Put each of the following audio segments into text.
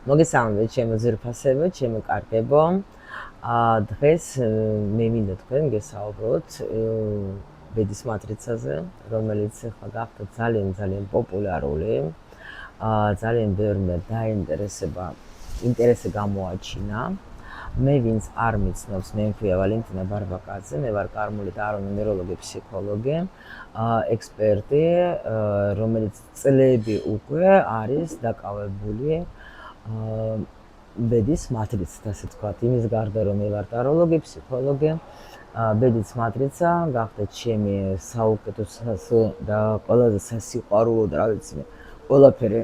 მოგესალმებით ჩემო ძვირფასებო, ჩემო კარგებო. დღეს მე მინდა თქვენ გესაუბროთ ბედის მატრიცაზე, რომელიც ახლა გახდა ძალიან პოპულარული. ძალიან ბევრმა ინტერესი გამოაჩინა. მე ვინც არ მიცნობს, მე მქვია ვალენტინა ბარბაკაძე, მე ვარ კარმული და ნეიროლოგი, ფსიქოლოგი, ექსპერტი, რომელიც წლები უკვე არის დაკავებული ბედის მატრიცით, ასე ვთქვათ, იმის გარდა რომ მე ვარ ტაროლოგი, ფსიქოლოგი, ბედის მატრიცა გახდა ჩემი საუკეთესო და ყველაზე სასიყვარულო და რა ვიცი მე, ყველაფერი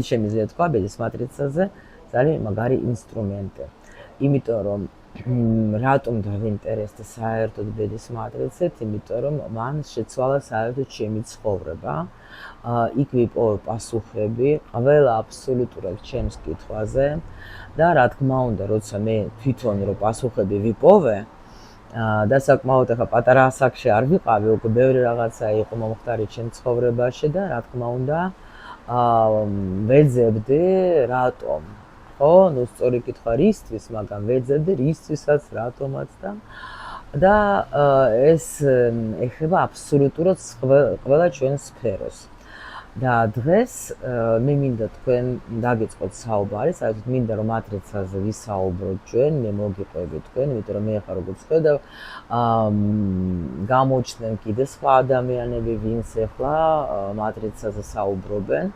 შემიძლია თქვა ბედის მატრიცაზე, ძალიან მაგარი ინსტრუმენტი. იმიტომ რომ რატომ დავინტერესდა საერთოდ ბედის მატრიცით, იმიტომ რომ მან შეცვალა საერთოდ ჩემი ცხოვრება. იქ ვიპოვე პასუხები ყველა აბსოლუტურად ჩემს კითხვაზე და რა თქმა უნდა, როცა მე თვითონ რო პასუხები ვიპოვე და საკმაოდ ახლა პატარა ასაკში არ ვიყავი, უკვე ბევრი რაღაცა იყო მომხდარი ჩემ ცხოვრებაში და რა თქმა უნდა ვეძებდი რატომ. ხო, ნუ სწორი კითხვა რისთვის, მაგრამ ვეძებდი რისთვისაც, რატომაც და ეს ეხება აბსოლუტურად ყველა ჩვენს სფეროს. და დღეს მე მინდა თქვენ დაგიწყოთ საუბარი, საერთოდ მინდა რომ მატრიცაზე ვისაუბროთ ჩვენ, მე მოგიყვებით თქვენ, იმიტომ რომ მე ახლა როგორც ხედავ, გამოჩნდნენ კიდე სხვა ადამიანები, ვინც ახლა მატრიცაზე საუბრობენ.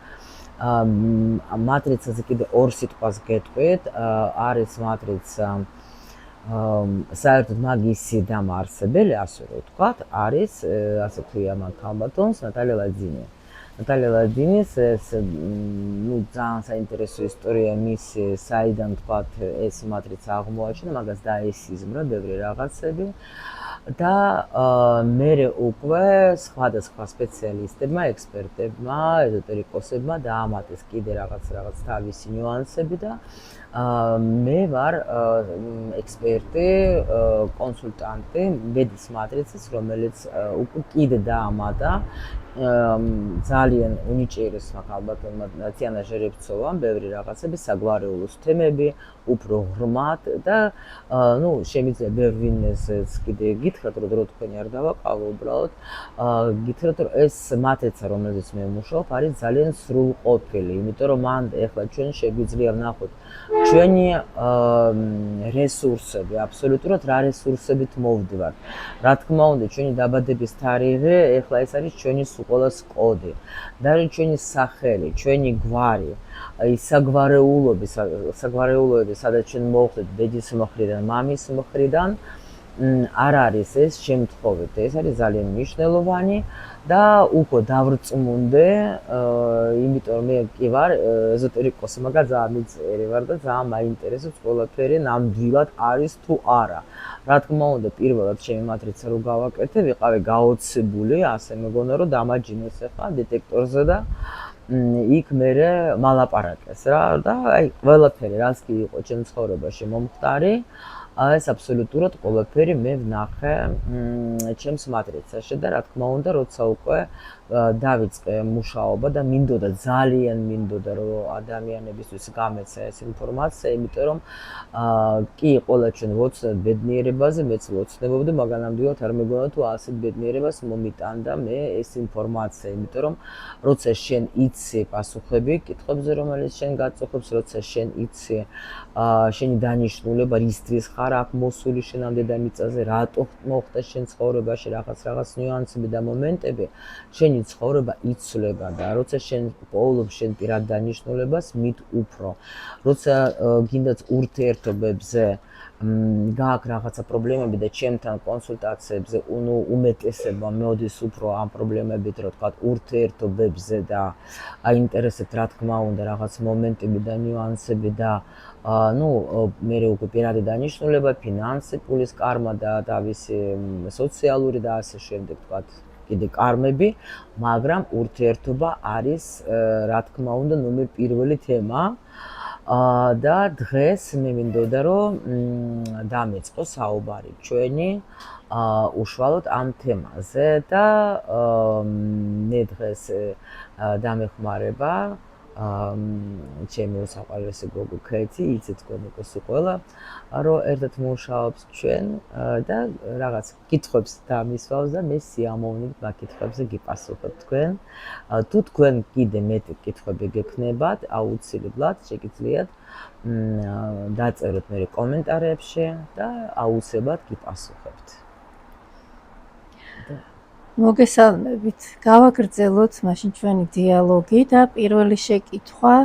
მატრიცაზე კიდე ორ სიტყვას გეტყვით, არის მატრიცა საერთოდ მაგისი დამაარსებელი, ასე რომ ვთქვათ, არის, ასე ქვია მან ქალბატონს, ნატალია ლაძინი. ნატალია ლაძინის ეს ძალიან საინტერესო ისტორია მისი, საიდან თქვათ ეს მატრიცა აღმოაჩინა, მაგას დაესიზმრა ბევრი რაღაცები და მერე უკვე სხვადასხვა სპეციალისტებმა, ექსპერტებმა, ეზოტერიკოსებმა დაამატეს კიდე რაღაც თავისი ნიუანსები და მე ვარ ექსპერტი, კონსულტანტი ბედის მატრიცის, რომელიც უკვე კიდე დაამატა ძალიან უნიჭიერესმა ქალბატონმა ნაციანა ჟერებცოვამ ბევრი რაღაცები, საგვარეულოს თემები, უფრო ღრმად და შემიძლია ბევრ ვინმეს კიდე გითხრათ, რომ თქვენი არ დავაყავო, უბრალოდ გითხრათ, რომ ეს მატრიცა, რომელზეც მე ვმუშაობ, არის ძალიან სრულყოფილი, იმიტომ რომ მან ეხლა ჩვენ შეგვიძლია ვნახოთ ჩვენი რესურსები, აბსოლუტურად რა რესურსებით მოვდივართ. რა თქმა უნდა, ჩვენი დაბადების თარიღი, ეხლა ეს არის ჩვენი სულ-ყველას კოდი. და არის ჩვენი სახელი, ჩვენი გვარი, ის საგვარეულოები, სადაც ჩვენ მოვხდით ბედის მხრიდან, მამის მხრიდან, არ არის ეს შემთხვევით. ეს არის ძალიან მნიშვნელოვანი და უკვე დავრწმუნდე, იმიტომ რომ მე კი ვარ ეზოტერიკოსი, მაგრამ ძალიან მიწერე ვარ და ძალიან მაინტერესებს ყველაფერი ნამდვილად არის თუ არა. რა თქმა უნდა, პირველად ჩემი მატრიცა რო გავაკეთე, ვიყავი გაოცებული, ასე მეგონა რომ დამაჯინეს ახლა დეტექტორზე და იქ მერე მალაპარაკეს რა და აი ყველაფერი რაც კი იყო ჩემ ცხოვრებაში მომხდარი, ეს აბსოლუტურად ყველაფერი მე ვნახე ჩემს მატრიცაში და რა თქმა უნდა, როცა უკვე დავიწყე მუშაობა და ძალიან მინდოდა რომ ადამიანებისთვის გამეცა ეს ინფორმაცია, იმიტომ რომ კი ყველა ჩვენ ვოცნებთ ბედნიერებაზე, მეც ვოცნებობდი, მაგრამ ნამდვილად არ მეგონა თუ ასეთ ბედნიერებას მომიტანდა მე ეს ინფორმაცია, იმიტომ რომ როცა შენ იცი პასუხები კითხვებზე, რომელიც შენ გაწუხებს, როცა შენ იცი შენი დანიშნულება, რისთვის ხარ აქ მოსული შენ ამ დედამიწაზე, რატო მოხდა შენ ცხოვრებაში რაღაც ნიუანსები და მომენტები, შენი ცხოვრება იცვლება და როცა შენ პოულობს შენ პირად დანიშნულებას, მით უფრო. როცა გინდათ ურთიერთობებზე გააქვს რაღაცა პრობლემები და ჩემთან კონსულტაციებზე უმეტესობა მოდის უფრო ამ პრობლემებით, რო თქვა ურთიერთობებზე და აინტერესებთ რა თქმა უნდა რაღაც მომენტები და ნიუანსები და მე უკვე პირადი დანიშნულება, ფინანსი, პულის კარმა და თავისი სოციალური და ასე შემდეგ თქვა კიდე კარმები, მაგრამ ურთიერთობა არის რა თქმა უნდა ნომერ პირველი თემა. და დღეს მე მინდოდა რომ დამეწყო საუბარი ჩვენი უშუალოდ ამ თემაზე და მე დღეს დამეხმარება ჩემი უსაყვარლესი გოგო ქეთი, იცით თქვენ უკვე სულ რომ ერთად მუშაობს ჩვენ და რაღაც კითხვებს დამისვავს და მე სიამოვნებით მაგ კითხვებზე გიპასუხებ თქვენ. თუ თქვენ კიდე მეტი კითხვები გექნებათ, აუცილებლად შეგიძლიათ დაწეროთ მე კომენტარებში და აუცილებლად გიპასუხებთ. მოგესალმებით. გავაგრძელოთ მაშინ ჩვენი დიალოგი და პირველი შეკითხვა,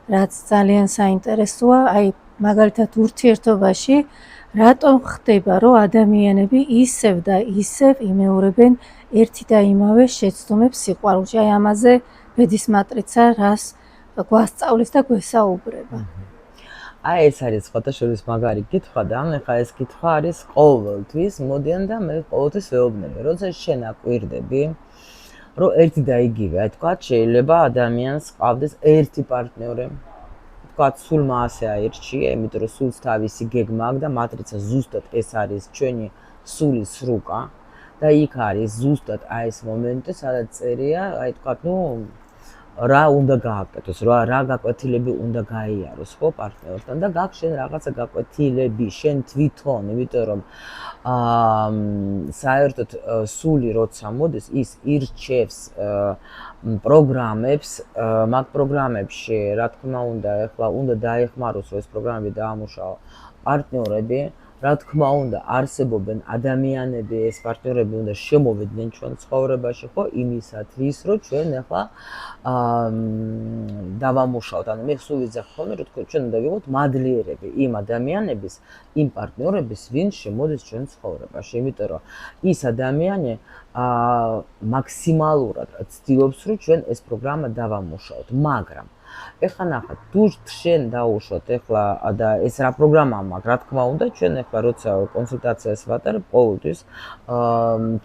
რაც ძალიან საინტერესოა, აი მაგალითად ურთიერთობაში რატომ ხდება, რომ ადამიანები ისევ და ისევ იმეორებენ ერთი და იმავე შეცდომებს სიყვარულში? აი ამაზე ბედის მატრიცა რას გვასწავლის და გვესაუბრება? აი ეს არის სხვადასხვა მაგარი კითხვა და ახლა ეს კითხვა არის ყოველთვის, მოდიან და მე ყოველთვის ვეუბნები, როცა შენ აკვირდები, რომ ერთი და იგივე, აი თქვა შეიძლება ადამიანს ყავდეს ერთი პარტნიორი, თქვა სულ მასე აირჩია, იმიტომ რომ სულს თავისი გეგმა აქვს და მატრიცა ზუსტად ეს არის ჩვენი სულის სრუკა და იქ არის ზუსტად აი ეს მომენტი, სადაც წერია, აი თქვა, რა უნდა გააკეთოს, რა გაკვეთილები უნდა გაიაროს ხო პარტნიორთან და გაქვს შენ რაღაცა გაკვეთილები შენ თვითონ, იმიტომ რომ საერთოდ სული როცა მოდის, ის ირჩევს პროგრამებს, მაგ პროგრამებში, რა თქმა უნდა, ეხლა უნდა დაეხმაროს, რომ ეს პროგრამები დაამუშაო პარტნიორები, რა თქმა უნდა, არსებობენ ადამიანები, ეს პარტნიორები უნდა შემოვიდნენ ჩვენ ცხოვრებაში, ხო, იმისათვის, რომ ჩვენ ახლა დავამუშავოთ. ანუ მე სულ ვიძახ ხოლმე, რომ ჩვენ უნდა ვიყოთ მადლიერები იმ ადამიანების, იმ პარტნიორების, ვინც შემოდის ჩვენ ცხოვრებაში, იმიტომ რომ ის ადამიანი მაქსიმალურად ცდილობს, რომ ჩვენ ეს პროგრამა დავამუშავოთ, მაგრამ ეხლა ნახეთ, თუ შენ დაუშვათ ეხლა და ეს რა პროგრამა მაქვს, რა თქმა უნდა, ჩვენ ეხლა როცა კონსულტაციას ვატარებ, ყოველთვის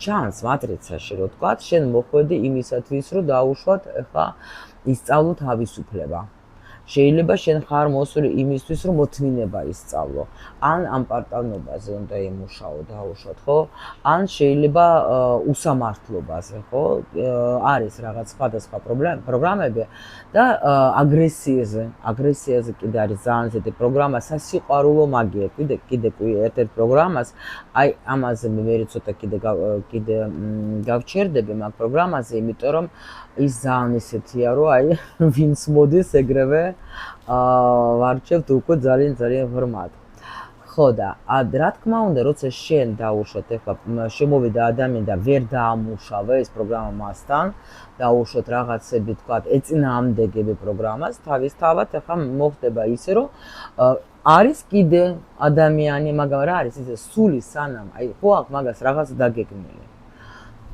ჩანს მატრიცაში, რომ თქვა, შენ მოხვედი იმისათვის, რომ დაუშვათ ეხლა ისწავლო თავისუფლება. შეიძლება შენ ხარ მოსული იმისთვის, რომ მოთმინება ისწავლო, ან ამ პარტნიორობაზე უნდა იმუშაო, დაუშვათ, ხო? ან შეიძლება უსამართლობაზე, ხო? არის რაღაც სხვადასხვა პროგრამები და აგრესიაზე კიდე არის ძალიან ზედი პროგრამა, სასიყვარულო მაგია, კიდე ერთ-ერთ პროგრამას, აი ამაზე მე ცოტა კიდე გავჩერდები მაგ პროგრამაზე, იმიტომ რომ ის ძალიან ისეთია, რომ აი ვინც მოდის ეგრევე ვარჩევთ უკვე ძალიან ღრმად. ხო და რა თქმა უნდა, როცა შენ დაუშვათ, ეხლა შემოვიდა ადამიანი და ვერ დაამუშავე ეს პროგრამა მასთან, დაუშვათ რაღაცები, თქვა, ეწინააღმდეგები პროგრამას, თავისთავად ეხლა მოხდება ისე, რომ არის კიდე ადამიანი, მაგრამ რა არის ისე სული სანამ, აი ხო აქვს მაგას რაღაც დაგეგმილი.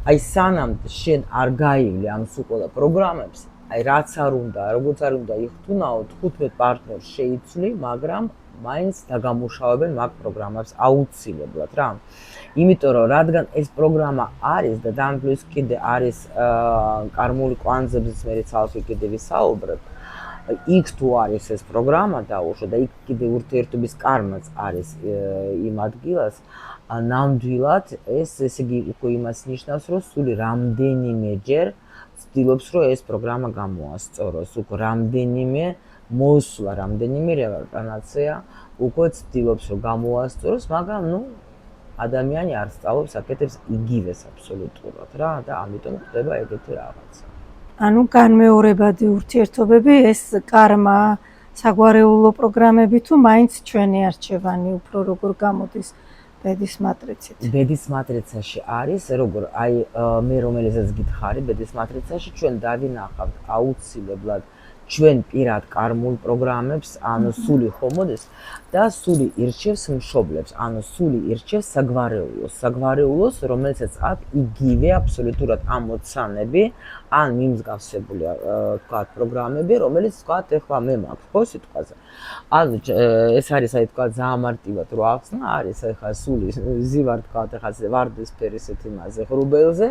აი სანამ შენ არ გაივლი ამ სულ ყველა პროგრამებს, აი რაც არ უნდა, როგორც არ უნდა იხტუნაო, 15 პარტნიორს შეიცვლი, მაგრამ მაინც დაგამუშავებენ მაგ პროგრამებს აუცილებლად რა. იმიტომ რომ რადგან ეს პროგრამა არის და დამ პლუს კიდე არის კარმული კვანძებზეც მე ცალკე კიდე ვისაუბრებ. იქ თუ არის ეს პროგრამა დაუშვა და იქ კიდე ურთიერთობის კარმაც არის იმ ადგილას, ნამდვილად ესე იგი უკვე იმას ნიშნავს, რომ სული რამდენიმეჯერ ცდილობს, რომ ეს პროგრამა გამოასწოროს, უკვე რამდენიმე მოსვლა, რამდენიმე რეაბილიტაცია უკვე ცდილობს, რომ გამოასწოროს, მაგრამ ადამიანი არ სწავლობს, აკეთებს იგივეს აბსოლუტურად რა და ამიტომ ხდება ეგეთი რაღაცა. ანუ განმეორებადი ურთიერთობები, ეს კარმა, საგვარეულო პროგრამები თუ მაინც ჩვენი არჩევანი უფრო როგორ გამოდის ბედის მატრიცით? ბედის მატრიცაში არის, როგორ აი მე რომელსაც გითხარი, ბედის მატრიცაში ჩვენ დავინახავთ აუცილებლად ჩვენ პირად კარმულ პროგრამებს, ანუ სული ხო მოდის და სული ირჩევს მშობლებს, ანუ სული ირჩევს საგვარეულოს, რომელსაც აქვს იგივე აბსოლუტურად ამოცანები, ან მიმსგავსებული თქვა პროგრამები, რომელიც თქვა ეხლა მე მაქვს ხო სიტყვაზე. ანუ ეს არის აი თქვა ძალიან მარტივად რო ახსნა, არის ეხლა სული ზივარ თქვა ეხლა ვარდისფერი ესეთი მასე ღრუბელზე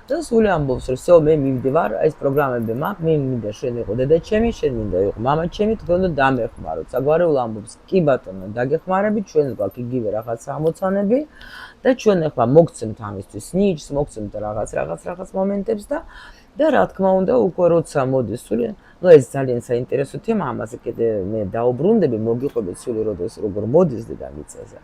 და სული ამბობს რომ всё მე მივდივარ, ეს პროგრამები მაქვს, მე მინდა შენ იყო დედაჩემი, შენ მინდა იყო მამაჩემი, თქვენ უნდა დამეხმაროთ. საგვარეულო ამბობს კი ბატონო, დაგეხმარებით, ჩვენს გვაქვს იგივე რაღაც ამოცანები და ჩვენ ეხლა მოგცემთ ამისთვის ნიჭს, მოგცემთ რაღაც მომენტებს და რა თქმა უნდა უკვე როცა მოდის სული ნუ ეს ძალიან საინტერესო თემა, ამაზე კიდე მე დაუბრუნდები, მოგიყვებით სული როგორ მოდის დედამიწაზე.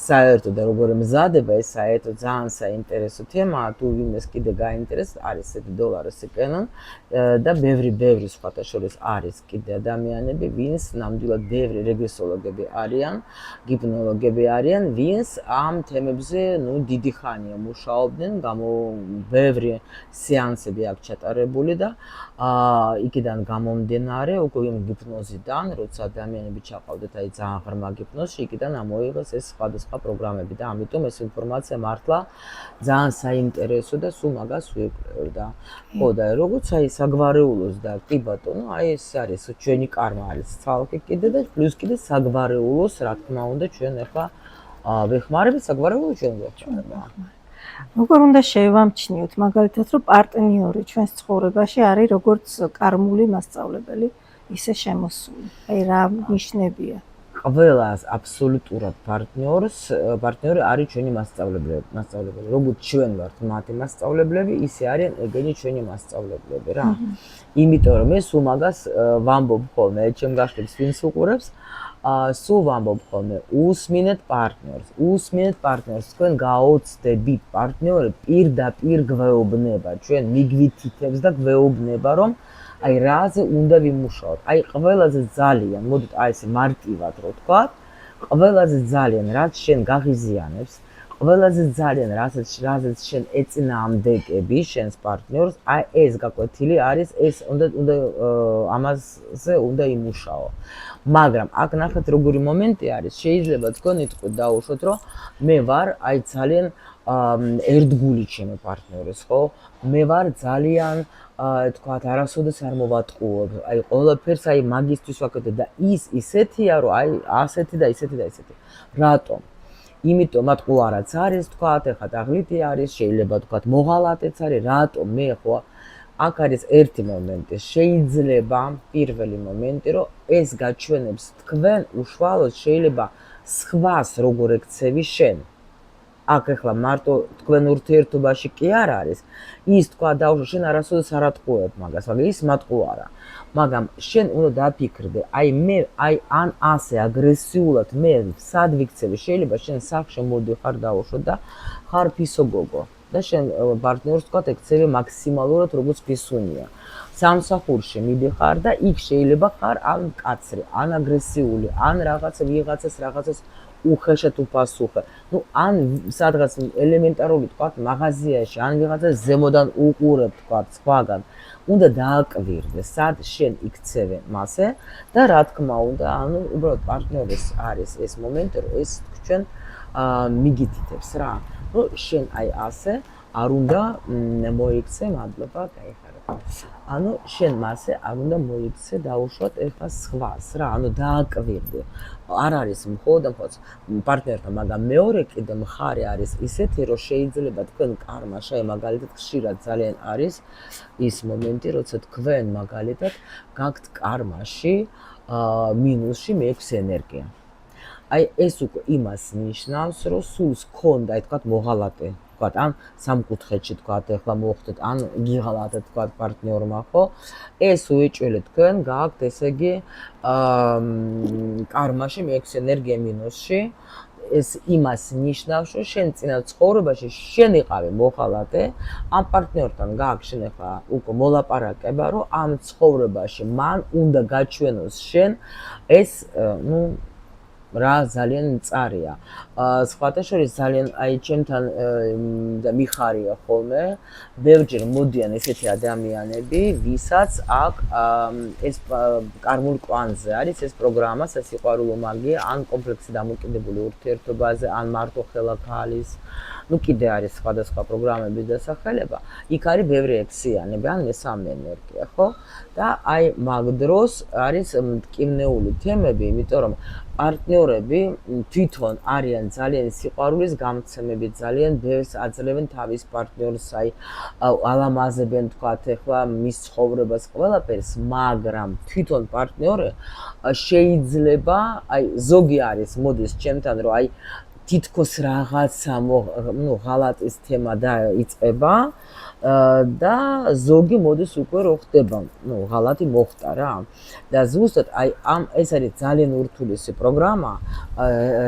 საერთოდ და როგორ მზადება ეს საერთოდ ძალიან საინტერესო თემაა, თუ ვინმეს კიდე გაინტერესებს, არის ესეთი დოლარის კენონ და ბევრი სხვათა შორის არის კიდე ადამიანები, ვინც ნამდვილად ბევრი რეგრესოლოგები არიან, გიპნოლოგები არიან, ვინც ამ თემებზე, ნუ დიდი ხანია მუშაობდნენ, ბევრი სეანსები აქვს ჩატარებული და იქიდან გამომდინარე, უკვე იმ გიპნოზიდან, როცა ადამიანები ჩაყავდათ აი ძალიან ღრმა გიპნოზში, იქიდან ამოიღეს ეს სხვადასხვა პროგრამები და ამიტომ ეს ინფორმაცია მართლა ძალიან საინტერესო და სულ მაგას ვიკვლევ და ხო და როგორც აი საგვარეულოს და კი ბატონო, აი ეს არის ჩვენი კარმა არის ცალკე კიდე და პლუს კიდე საგვარეულოს, რა თქმა უნდა, ჩვენ ახლა ვეხმარებით საგვარეულოს ჩვენ ვეხმარება. როგორ უნდა შევამჩნიოთ მაგალითად რომ პარტნიორი ჩვენს ცხოვრებაში არის როგორც კარმული მასწავლებელი ისე შემოსული. აი რა ნიშნებია? ყველას აბსოლუტურად პარტნიორი არის ჩვენი მასწავლებელი. როგორც ჩვენ ვართ მათი მასწავლებლები, ისე არიან ეგენი ჩვენი მასწავლებლები რა. იმიტომ რომ მე სულ მაგას ვამბობ ხოლმე, ჩემ გახლებს ვინც უყურებს, სულ ვამბობ ხოლმე, უსმინეთ პარტნიორს, თქვენ გაოცდებით პარტნიორი პირდაპირ გვეუბნება, ჩვენ მიგვითითებს და გვეუბნება, რომ აი რაზე უნდა ვიმუშაოთ. აი ყველაზე ძალიან, მოდით აი ესე მარტივად რო თქვა, ყველაზე ძალიან რაც შენ გაღიზიანებს, ყველაზე ძალიან რაზეც შენ ეწინააღმდეგები შენს პარტნიორს, აი ეს გაკვეთილი არის, ეს ამაზე უნდა იმუშაო. მაგრამ აქ ნახეთ როგორი მომენტი არის, შეიძლება თქვენ იტყვით დაუშვოთ, რომ მე ვარ აი ძალიან ერთგული ჩემი პარტნიორის, ხო? მე ვარ ძალიან თქვათ, არასოდეს არ მოვატყუებ, აი ყველაფერს აი მაგისტრის ვაკეთებ და ის ისეთია, რომ აი ასეთი და ისეთი და ისეთი. რატომ? იმიტომ მატყუ არაც არის, თქვათ, ეხლა დაღლითი არის, შეიძლება თქვათ, მოღალატეც არის, რატომ მე ხო აქ არის ერთი მომენტი, შეიძლება პირველი მომენტი, რომ ეს გაჩვენებს თქვენ უშუალოდ შეიძლება სხვას როგორ ექცევი შენ. აქ ეხლა მარტო თქვენ ურთიერთობაში კი არ არის, ის თქვა დაუშვა შენ არასოდეს არ ატყუებ მაგას, მაგრამ ის მატყუ არა. მაგრამ შენ უნდა დაფიქრდე, აი მე ან ასე აგრესიულად მე სად ვიქცევი, შეიძლება შენ სახლში მოდიხარ დაუშვა და ხარ ფისო გოგო და შენ პარტნიორს თქვა ექცევი მაქსიმალურად როგორც ფისუნია. სამსახურში მიდიხარ და იქ შეიძლება ხარ ან კაცრი, ან აგრესიული, ან ვიღაცას უხეშად უპასუხე. ნუ ან სადღაც ელემენტარული თქვა მაღაზიაში, ან ვიღაცას ზემოდან უყურებ თქვა სხვაგან. უნდა დააკვირდე, სად შენ იქცევე მასე და რა თქმა უნდა, ანუ უბრალოდ პარტნიორის არის ეს მომენტი, რომ ეს ჩვენ მიგითითებს რა. რომ შენ აი ასე არ უნდა მოიქცე, მადლობა, გაიხარებ. ანუ შენ მასე არ უნდა მოიქცე დაუშვათ ეხლა სხვას რა, ანუ დააკვირდე. არ არის მხოლოდ პარტნიორთან, მაგრამ მეორე კიდე მხარე არის ისეთი, რომ შეიძლება თქვენ კარმაში, აი მაგალითად ხშირად ძალიან არის ის მომენტი, როცა თქვენ მაგალითად გაქვთ კარმაში მინუსში მე-6 ენერგია. აი ეს უკვე იმას ნიშნავს, რომ სულს გქონდა, აი თქვათ მოღალატე, თქვათ ან სამკუთხედში თქვათ, ეხლა მოხდეთ, ან გიღალატეთ თქვათ პარტნიორმა, ხო? ეს უეჭველეთ თქვენ გაქვთ, ესე იგი კარმაში მე-6 ენერგია მინუსში. ეს იმას ნიშნავს, რომ შენ წინა ცხოვრებაში შენ იყავი მოღალატე, ამ პარტნიორთან გააქვს შენ ახლა უკვე მოლაპარაკება, რომ ამ ცხოვრებაში მან უნდა გაჩვენოს შენ ეს, ნუ რა ძალიან მწარია. სხვათა შორის ძალიან აი ჩემთან და მიხარია ხოლმე, ბევრჯერ მოდიან ესეთი ადამიანები, ვისაც აქ ეს კარმულ კვანზე არის ეს პროგრამა სასიყვარულო მაგია, ან კომპლექსი დამოკიდებული ურთიერთობაზე, ან მარტო ხელაქალის, ნუ კიდე არის სხვადასხვა პროგრამების დასახელება. იქ არის ბევრი ექსიანები, ან მესამე ენერგია, ხო? და აი მაგ დროს არის მტკივნეული თემები, იმიტომ რომ პარტნიორები თვითონ არიან ძალიან სიყვარულის გამცემები, ძალიან ბევრს აძლევენ თავის პარტნიორს, აი ალამაზებენ თქვათ ეხლა მის ცხოვრებას ყველაფერს, მაგრამ თვითონ პარტნიორი შეიძლება, აი ზოგი არის მოდის ჩემთან, რომ აი თითქოს რაღაცა ნუ ღალატის თემა დაიწყება და ზოგი მოდის უკვე რო ხდება, ღალატი მოხდა რა. და ზუსტად აი ეს არის ძალიან ურთულესი პროგრამა,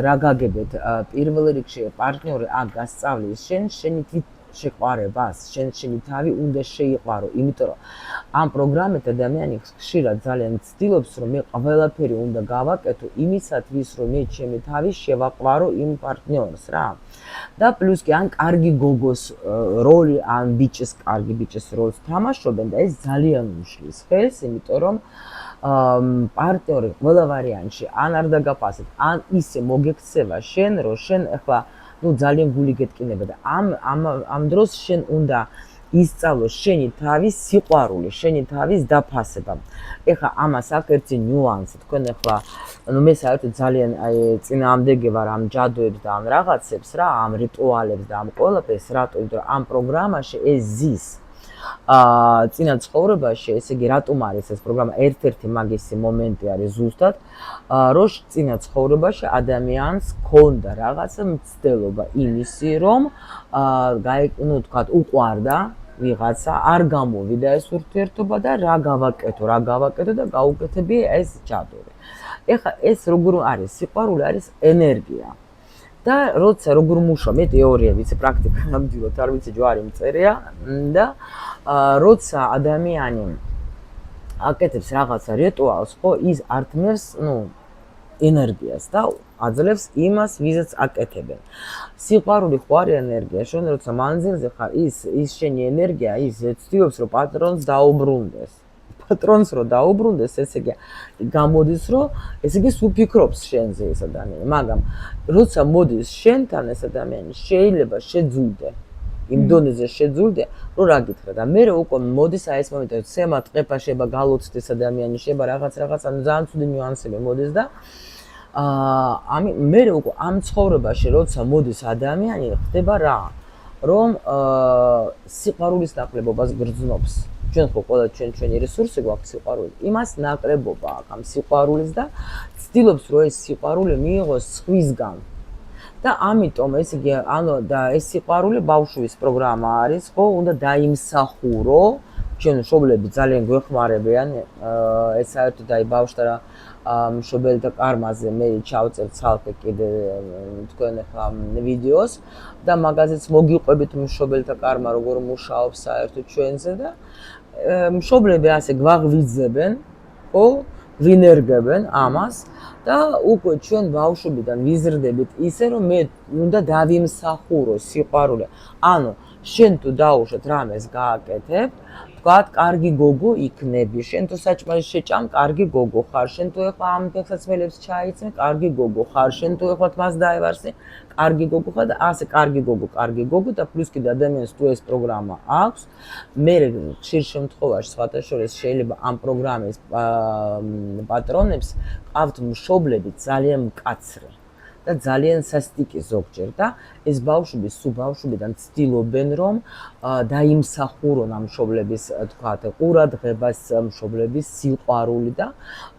რა გაგებეთ, პირველ რიგში პარტნიორი აქ გასწავლის შენი თვით შეყვარებას, შენი თავი უნდა შეიყვარო, იმიტომ რომ ამ პროგრამით ადამიანი ხშირად ძალიან ცდილობს, რომ მე ყველაფერი უნდა გავაკეთო იმისათვის, რომ მე ჩემი თავი შევაყვარო იმ პარტნიორს რა. და პლუს კი ან კარგი გოგოს როლი, ან კარგი ბიჭის როლს თამაშობენ და ეს ძალიან უშლის ხელს, იმიტომ რომ პარტნიორი ყველა ვარიანტში ან არ დაგაფასებ, ან ისე მოგექცევა შენ, რომ შენ ახლა ძალიან გული გეტკინება და ამ დროს შენ უნდა ისწავლო შენი თავის სიყვარული, შენი თავის დაფასება. ეხლა ამას აქვს ერთი ნიუანსი, თქვენ ახლა მე საერთოდ ძალიან წინააღმდეგი ვარ ამ ჯადოებს და ამ რაღაცებს რა, ამ რიტუალებს და ამ ყველაფერს, რატო? იმიტომ რომ ამ პროგრამაში ეს ზის. წინა ცხოვრებაში, ესე იგი, რატომ არის ეს პროგრამა? ერთ-ერთი მაგისი მომენტი არის ზუსტად, რომ წინა ცხოვრებაში ადამიანს ქონდა რაღაცა მცდელობა იმისი, რომ თქვათ, უყვარდა ვიღაცა, არ გამოვიდა ეს ურთიერთობა და რა გავაკეთო და გაუკეთებია ეს ჯადოები. ეხლა ეს როგორ არის? სიყვარული არის ენერგია. და როცა როგორ მუშაობ, მე თეორია ვიცი, პრაქტიკა ნამდვილად არ ვიცი, ჯვარი მწერია და როცა ადამიანი აკეთებს რაღაცა რიტუალს, ხო, ის ართმევს, ენერგიას და აძლევს იმას, ვიზაც აკეთებენ. სიყვარული ხო არის ენერგია, შენ როცა მანძილზე ხარ, ის შენი ენერგია, ის ცდილობს, რომ პატრონს დაუბრუნდეს. პატრონს რო დაუბრუნდეს, ესე იგი გამოდის, რომ ესე იგი სულ ფიქრობს შენზე ეს ადამიანი, მაგრამ როცა მოდის შენთან ეს ადამიანი, შეიძლება შეძულდე. იმ დონეზე შეძულდე, რომ რა გითხრა და მე უკვე მოდის აი ეს მომენტი, ცემა ტყეფა შეიძლება გალოცდეს ადამიანი, შეიძლება რაღაც ძალიან ცუდი ნიუანსები მოდის და მე უკვე ამ ცხოვრებაში როცა მოდის ადამიანი, ხდება რა, რომ სიყვარულის ნაკლებობას გრძნობს. ჩვენ ხო ყველა ჩვენი რესურსი გვაქვს სიყვარული. იმას ნაკლებობა აქვს ამ სიყვარულის და ცდილობს, რომ ეს სიყვარული მიიღოს სხვისგან. და ამიტომ ეს იგი და ეს სიყვარული ბავშვის პროგრამა არის, ხო, უნდა დაიმსახურო. ჩვენ მშობლები ძალიან გვეხმარებიან, ეს საერთოდ აი ბავშვთა მშობელთა კარმაზე მე ჩავწერ ცალკე კიდე თქვენ ახლა ვიდეოს და მაგაზეც მოგიყვებით მშობელთა კარმა როგორ მუშაობს საერთოდ ჩვენზე და მშობლები ასე გვაღვიძებენ, ხო, ვინერგებენ ამას და უკვე ჩვენ ბავშვობიდან ვიზრდებით ისე რომ მე უნდა დავიმსახურო სიყვარული. ანუ შენ თუ დაუშვათ რამეს გააკეთებ, თქვათ, კარგი გოგო იქნები, შენ თუ საჭმელი შეჭამ, კარგი გოგო ხარ, შენ თუ ეხლა ამ ფეხსაცმელებს ჩაიცმე, კარგი გოგო ხარ, შენ თუ ეხლა თმას დაევარსი, კარგი გოგო ხარ და ასე კარგი გოგო და პლუს კიდე ადამიანს თუ ეს პროგრამა აქვს, მე ხშირ შემთხვევაში სხვათა შორის შეიძლება ამ პროგრამის პატრონებს ყავთ მშობლები ძალიან მკაცრი და ძალიან სასტიკი ზოგჯერ და ეს ბავშვები სულ ბავშვებიდან ცდილობენ რომ დაიმსახურონ ამ მშობლების თქვათ ყურადღებას, მშობლების სიყვარული და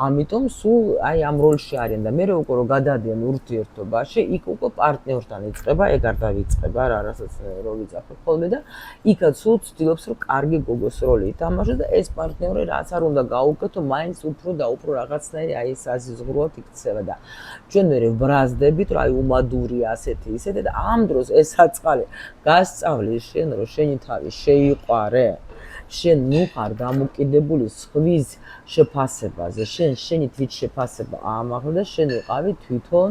ამიტომ სულ აი ამ როლში არიან და მე უკვე რომ გადადიან ურთიერთობაში, იქ უკვე პარტნიორთან იწყება, ეგ არ დავიწყება რა, რასაც როლი წახებ ხოლმე და იქაც სულ ცდილობს რომ კარგი გოგოს როლი ითამაშოს და ეს პარტნიორი რაც არ უნდა გაუკეთო, მაინც უფრო და უფრო რაღაცნაირი აი ეს აზიზღვროთ იქცევა და ჩვენ მე ვბრაზდებით რომ აი უმადურია ასეთი ისეთი და ამ დროს ეს საწყალი გასწავლის შენ რომ შენი თავი შეიყვარე, შენ მუხარ დამოკიდებული სხვის შეფასებაზე, შენი თვით შეფასება ამაღლა და შენ ვიყავი თვითონ,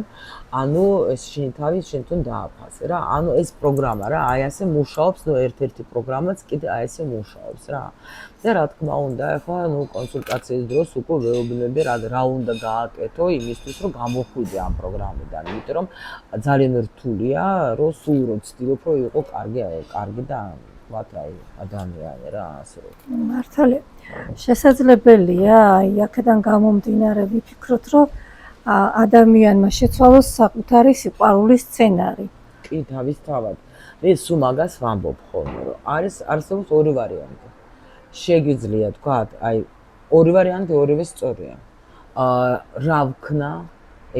ანუ ეს შენი თავი შენთან დააფასე რა. ანუ ეს პროგრამა რა, აი ასე მუშაობს, ერთ-ერთი პროგრამაც კიდე აი ესე მუშაობს რა. და რა თქმა უნდა, ახლა კონსულტაციის დროს უკვე ვეუბნები რა უნდა გააკეთო იმისთვის, რომ გამოხვიდე ამ პროგრამიდან, იმიტომ რომ ძალიან რთულია, რომ სულ რომ ცდილობ, რომ იყო კარგი და ვთქვათ, აი ადამიანი რა, ასე რომ. მართალია. შესაძლებელია, აი აქედან გამომდინარე ვიფიქროთ, რომ ადამიანმა შეცვალოს საკუთარი სიყვარულის სცენარი. კი, თავისთავად. მე სულ მაგას ვამბობ ხოლმე, რომ არსებობს ორი ვარიანტი. შეგიძლია თქვათ, აი ორი ვარიანტი ორივე სწორია. რა ვქნა,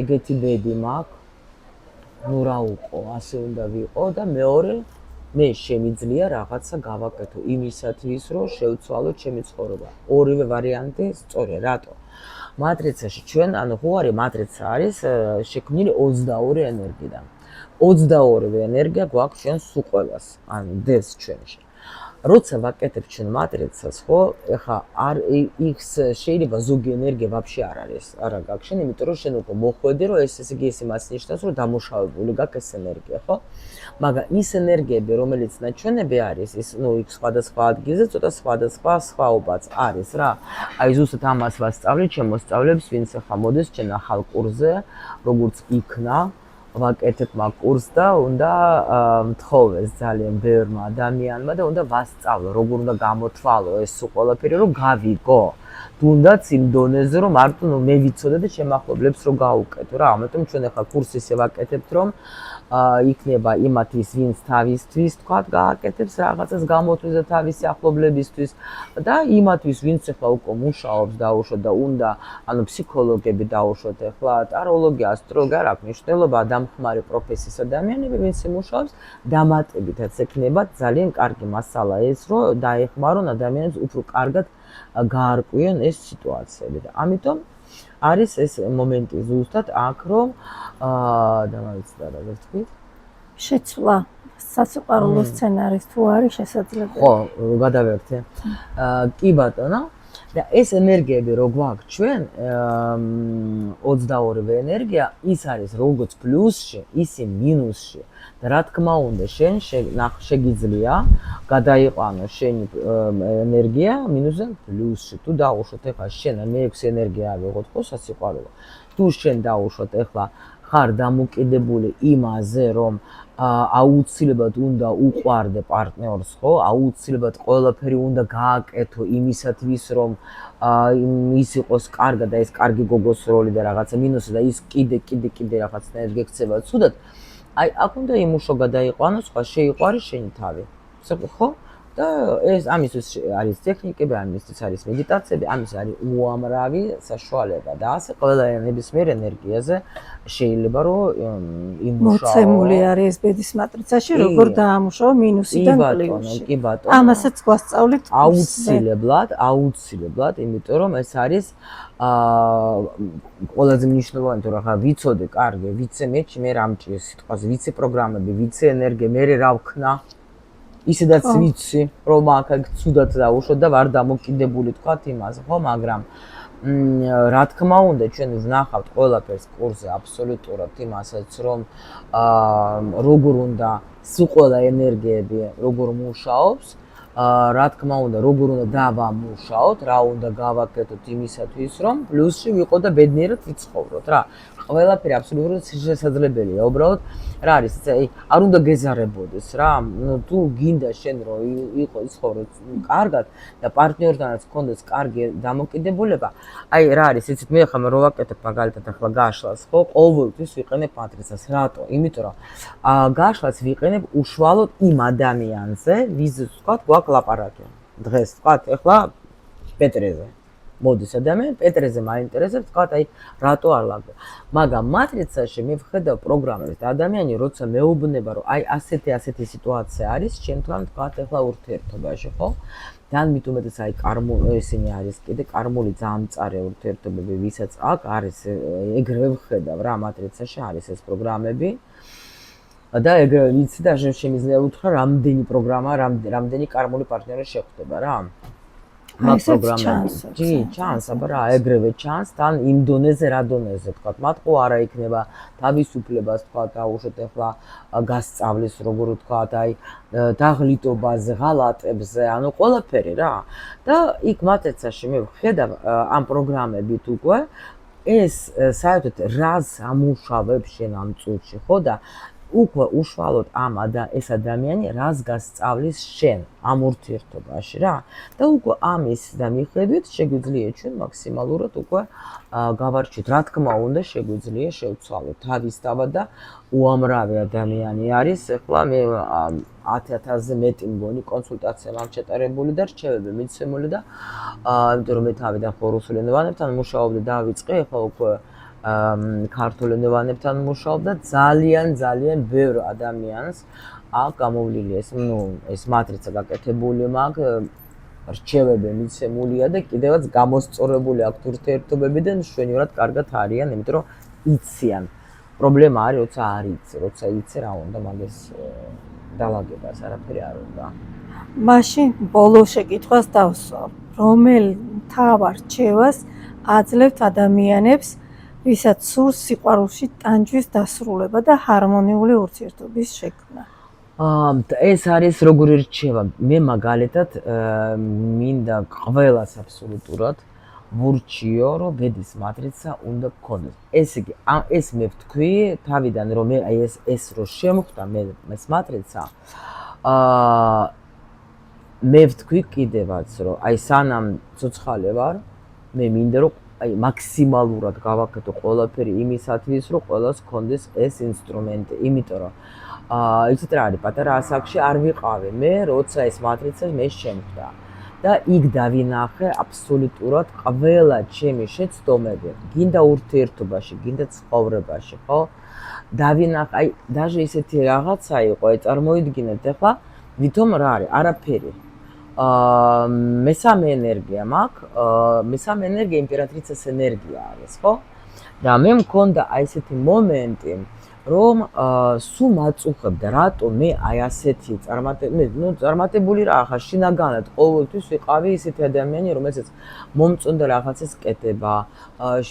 ეგეთი ბედი მაქვს, რა უყო, ასე უნდა ვიყო და მეორე მე შემიძლია რაღაცა გავაკეთო იმისათვის, რომ შევცვალო ჩემი ცხოვრება. ორივე ვარიანტი სწორია, რატო? მატრიცაში ჩვენ, ანუ ხო არის მატრიცა არის შექმნილი 22 ენერგიიდან. 22 ენერგია გვაქვს ჩვენ სულ ყველას, ანუ დეს ჩვენში. როცა ვაკეთებ ჩვენ მატრიცას, ხო, ეხა არ იქს შეიძლება ზოგი ენერგია ვაფშე არ არის, არა გაქვს შენ, იმიტომ რომ შენ უკვე მოხვედი, რომ ესე იგი ეს იმას ნიშნავს, რომ დამუშავებული გაქვს ეს ენერგია, ხო? მაგრამ ის ენერგიები, რომელიც ნაჩვენები არის, ის ნუ იქ სხვადასხვა ადგილზე ცოტა სხვადასხვა სხვაობაც არის რა. აი ზუსტად ამას ვასწავლე ჩემ მოსწავლეებს, ვინც ახლა მოდის ჩვენ ახალ კურსზე, როგორც იქნა ვაკეთებ მაგ კურსს და უნდა მთხოვეს ძალიან ბევრმა ადამიანმა და უნდა ვასწავლო, როგორ უნდა გამოთვალო ეს ყველაფერი, რომ გავიგო. თუნდაც იმ დონეზე, რომ მარტო მე ვიცოდე და შემახობლებს რომ გავუკეთო რა. ამიტომ ჩვენ ახლა კურსს ისე ვაკეთებთ, რომ იქნება იმათთვის, ვინც თავისთვის თქვა გააკეთებს რაღაცას გამოთვის და თავისი ახლობლებისთვის და იმათთვის, ვინც ახლა უკვე მუშაობს დაუშვათ და უნდა, ანუ ფსიქოლოგები დაუშვათ ახლა, ტაროლოგი, ასტროლოგი, არ აქვს მნიშვნელობა, დამხმარე პროფესიის ადამიანები, ვინც მუშაობს, დამატებითაც ექნება ძალიან კარგი მასალა ეს, რომ დაეხმარონ ადამიანებს უფრო კარგად გაარკვიონ ეს სიტუაციები და ამიტომ არის ეს მომენტი ზუსტად აქ, რომ დავაიცდა რა ვთქვი? შეცვლა სასიყვარულო სცენარის თუ არის შესაძლებელი. ხო, გადავერთე. კი ბატონო. და ეს ენერგიები რო გვაქვს ჩვენ 22 ენერგია, ის არის როგორც პლუსში, ისე მინუსში. და რა თქმა უნდა, შენ შეგიძლია გადაიყვანო შენი ენერგია მინუსიდან პლუსში. თუ დაუშვოთ ეხლა შენ მე-6 ენერგია ავიღოთ ხო სასიყვარულო. თუ შენ დაუშვოთ ეხლა ხარ დამოკიდებული იმაზე, რომ აუცილებლად უნდა უყვარდე პარტნიორს, ხო? აუცილებლად ყველაფერი უნდა გააკეთო იმისათვის, რომ ის იყოს კარგად და ეს კარგი გოგოს როლი და რაღაცა მინუსი და ის კიდე რაღაცნაირად გექცევა ცუდად. აი, აქ უნდა იმუშო გადაიყვანო, სხვა შეიყვარის შენი თავი. ხო? და ეს ამისთვის არის ტექნიკები, ამისთვის არის მედიტაციები, ამის არის უამრავი საშუალება და ასე ყველა ნებისმიერ ენერგიაზე შეიძლება რომ იმუშაო. მოცემული არის ეს ბედის მატრიცაში, როგორ დაამუშაო მინუსიდან პლუსში. კი ბატონო. ამასაც გვასწავლით აუცილებლად, იმიტომ რომ ეს არის ყველაზე მნიშვნელოვანი, თუ რა ვიცოდე, კარგი, ვიცე მეჩი, მე რამჭი სიტყვაზე, ვიცე პროგრამები, ვიცე ენერგია, მე რა ვქნა. ისედაც ვიცი, რომ აქ ცუდად დაუშვოთ და ვარ დამოკიდებული თქვათ იმაზე, ხო, მაგრამ რა თქმა უნდა, ჩვენ ვნახავთ ყველაფერს კურსზე აბსოლუტურად იმასაც, რომ როგორ უნდა სულ ყველა ენერგიები როგორ მუშაობს, რა თქმა უნდა, როგორ უნდა დავამუშაოთ, რა უნდა გავაკეთოთ იმისათვის, რომ პლუსში ვიყო და ბედნიერად ვიცხოვროთ რა. ყველაფერი აბსოლუტურად შესაძლებელია, უბრალოდ რა არის, არ უნდა გეზარებოდეს რა. თუ გინდა შენ რომ იცხოვრო კარგად და პარტნიორთანაც გქონდეს კარგი დამოკიდებულება, აი რა არის, იცით მე ხომ რო ვაკეთებ მაგალითად ახლა გაშლას, ხო, ყოველთვის ვიყენებ მატრიცას. რატო? იმიტომ რომ გაშლას ვიყენებ უშუალოდ იმ ადამიანზე, ვიზის ვთქვათ, გვაქვს ლაპარაკი. დღეს ვთქვათ, ახლა პეტრეზე. მოდის ადამიანი, პეტრეზე მაინტერესებს, ვთქვათ, აი რატო არ ლაპარაკობ. მაგრამ მატრიცაში მე ვხედავ პროგრამებს და ადამიანი როცა მეუბნება, რომ აი ასეთი სიტუაცია არის, ჩემთან ვთქვათ, ახლა ურთიერთობაში, ხო? და მით უმეტეს აი ესენი არის კიდე კარმული ძალიან მწარე ურთიერთობები, ვისაც აქ არის, ეგრევე ვხედავ რა მატრიცაში არის ეს პროგრამები. და ეგრევე ვიცი და შემიძლია უთხრა რამდენი პროგრამა, რამდენი კარმული პარტნიორი შეხვდება რა. მაგ პროგრამებში ჩანს, აბა რა, ეგრევე ჩანს, თან იმ დონეზე რა დონეზე, თქვათ, მათყო არა იქნება თავისუფლებას, თქვათ, აუშვათ ახლა გასწავლის, როგორ ვთქვათ, აი დაღლიტობაზე, ღალატებზე, ანუ ყველაფერი რა. და იქ მატრიცაში მე ვხედავ ამ პროგრამებით უკვე ეს საერთოდ რას ამუშავებს შენ ამ წუთში, ხო და უკვე უშუალოდ ეს ადამიანი რას გასწავლის შენ ამ ურთიერთობაში რა და უკვე ამის და მიხედვით შეგვიძლია ჩვენ მაქსიმალურად უკვე გავარჩიოთ. რა თქმა უნდა, შეგვიძლია შევცვალოთ თავისთავად და უამრავი ადამიანი არის. ახლა მე 10,000-ზე მეტი მგონი კონსულტაცია მაქვს ჩატარებული და რჩევები მიცემული და იმიტომ რომ მე თავიდან რუსულ ენოვანებთან მუშაობდი და დავიწყე, ახლა უკვე ქართულ ენოვანებთან მუშაობ და ძალიან ბევრ ადამიანს აქ გამოვლილი ეს მატრიცა გაკეთებული მაქვს, რჩევები მიცემულია და კიდევაც გამოსწორებული აქვს ურთიერთობები და მშვენივრად კარგად არიან, იმიტომ რომ იციან. პრობლემა არის, როცა არ იცი, როცა იცი რა უნდა მაგას დალაგებას არაფერი არ უნდა. მაშინ ბოლო შეკითხვას დავსვამ. რომელ მთავარ რჩევას აძლევთ ადამიანებს, ვისაც სურს სიყვარულში ტანჯვის დასრულება და ჰარმონიული ურთიერთობის შექმნა? ეს არის როგორი რჩევა. მე მაგალითად მინდა ყველას აბსოლუტურად ვურჩიო, რომ ბედის მატრიცა უნდა გქონდეს. ესე იგი, ეს მე ვთქვი თავიდან, რომ მე აი ეს რო შემხვდა მე ეს მატრიცა, მე ვთქვი კიდევაც, რომ აი სანამ ცოცხალე ვარ, მე მინდა რომ აი მაქსიმალურად გავაკეთო ყველაფერი იმისათვის, რომ ყველას გქონდეს ეს ინსტრუმენტი, იმიტომ რომ იცით რა არის, პატარა ასაკში არ ვიყავი მე, როცა ეს მატრიცა მე შემხვდა. და იქ დავინახე აბსოლუტურად ყველა ჩემი შეცდომები, გინდა ურთიერთობაში, გინდა ცხოვრებაში, ხო? დავინახე, აი, даже ისეთი რაღაცა იყო, წარმოიდგინეთ, ახლა ვითომ რა არის, არაფერი. მესამე ენერგია მაქვს, მესამე ენერგია იმპერატრიცას ენერგია არის, ხო? და მე მქონდა აი ესეთი მომენტი, რომ სულ მაწუხებდა, რატომ მე აი ასეთი წარმატებული რა ახლა შინაგანად ყოველთვის ვიყავი ისეთი ადამიანი, რომელსაც მომწონდა რაღაცას კეთება,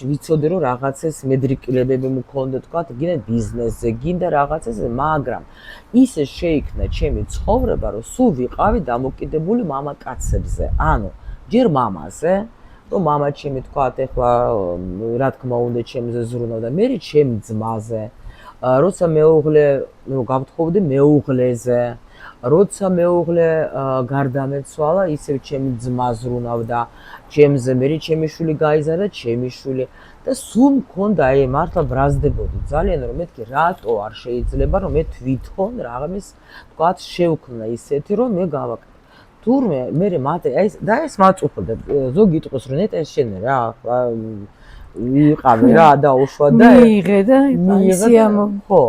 ვიცოდი რომ რაღაცას მედრიკილებები მქონდა, თქვა, გინდა ბიზნესზე, გინდა რაღაცაზე, მაგრამ ისე შეიქმნა ჩემი ცხოვრება, რომ სულ ვიყავი დამოკიდებული მამაკაცებზე, ანუ ჯერ მამაზე, რომ მამა ჩემი თქვა, ეხლა რა თქმა უნდა ჩემზე ზრუნავდა, მე ჩემი ძმაზე, როცა მეუღლე გავთხოვდი მეუღლეზე, როცა მეუღლე გარდამეცვალა, ისევ ჩემი ძმა ზრუნავდა ჩემზე, მე ჩემი შვილი გაიზარდა, ჩემი შვილი და სულ მქონდა აი მართლა ბრაზდებოდი ძალიან, რომ მეთქი რატო არ შეიძლება, რომ მე თვითონ რაღაც თქვა შევქმნა ისეთი, რომ მე გავაკეთე. თურმე მე მათე და ეს მაწუხებდა, ზოგი იტყვის რომ ნეტა შენ რა ვიყავი რა დაუშვა და მიიღე და სიამო. ხო,